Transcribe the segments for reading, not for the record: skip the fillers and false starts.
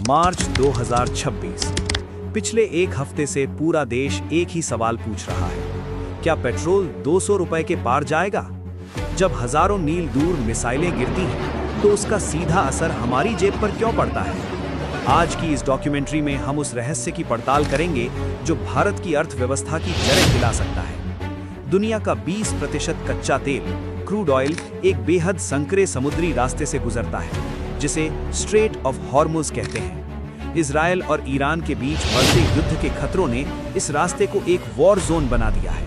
मार्च 2026। पिछले एक हफ्ते से पूरा देश एक ही सवाल पूछ रहा है, क्या पेट्रोल 200 रुपए के पार जाएगा? जब हजारों मील दूर मिसाइलें गिरती हैं, तो उसका सीधा असर हमारी जेब पर क्यों पड़ता है? आज की इस डॉक्यूमेंट्री में हम उस रहस्य की पड़ताल करेंगे जो भारत की अर्थव्यवस्था की जड़ें हिला सकता है। दुनिया का 20% कच्चा तेल, क्रूड ऑयल, एक बेहद संकरे समुद्री रास्ते से गुजरता है, जिसे स्ट्रेट ऑफ हॉर्मुज कहते हैं। इजराइल और ईरान के बीच बढ़ते युद्ध के खतरों ने इस रास्ते को एक वॉर जोन बना दिया है।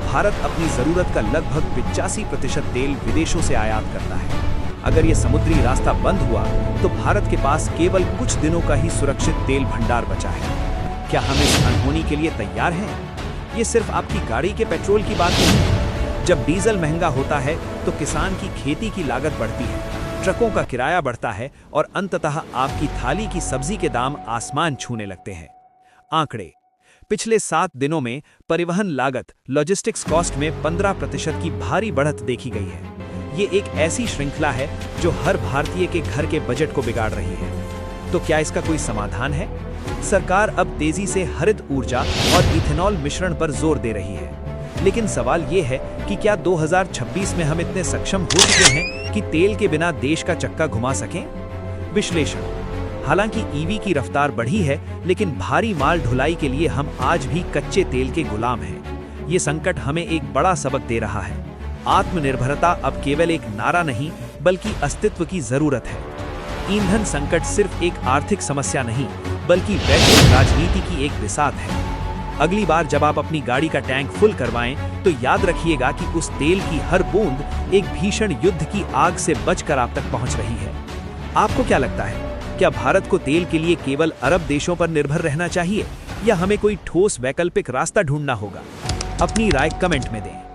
भारत अपनी जरूरत का लगभग 85% तेल विदेशों से आयात करता है। अगर ये समुद्री रास्ता बंद हुआ तो भारत के पास केवल कुछ दिनों का ही सुरक्षित तेल भंडार बचा है। क्या हम इस अनहोनी के लिए तैयार हैं? ये सिर्फ आपकी गाड़ी के पेट्रोल की बात नहीं है। जब डीजल महंगा होता है तो किसान की खेती की लागत बढ़ती है, ट्रकों का किराया बढ़ता है और अंततः आपकी थाली की सब्जी के दाम आसमान छूने लगते हैं। आंकड़े: पिछले 7 दिनों में परिवहन लागत, लॉजिस्टिक्स कॉस्ट में 15% की भारी बढ़त देखी गई है। ये एक ऐसी श्रृंखला है जो हर भारतीय के घर के बजट को बिगाड़ रही है। तो क्या इसका कोई समाधान है? सरकार अब तेजी से हरित ऊर्जा और इथेनॉल मिश्रण पर जोर दे रही है, लेकिन सवाल ये है कि क्या 2026 में हम इतने सक्षम हो चुके हैं कि तेल के बिना देश का चक्का घुमा सकें? विश्लेषण: हालांकि ईवी की रफ्तार बढ़ी है, लेकिन भारी माल ढुलाई के लिए हम आज भी कच्चे तेल के गुलाम हैं। ये संकट हमें एक बड़ा सबक दे रहा है। आत्मनिर्भरता अब केवल एक नारा नहीं, बल्कि अस्तित्व की जरूरत है। ईंधन संकट सिर्फ एक आर्थिक समस्या नहीं, बल्कि वैश्विक राजनीति की एक बिसात है। अगली बार जब आप अपनी गाड़ी का टैंक फुल करवाएं, तो याद रखिएगा कि उस तेल की हर बूंद एक भीषण युद्ध की आग से बचकर आप तक पहुंच रही है। आपको क्या लगता है, क्या भारत को तेल के लिए केवल अरब देशों पर निर्भर रहना चाहिए, या हमें कोई ठोस वैकल्पिक रास्ता ढूंढना होगा? अपनी राय कमेंट में दें।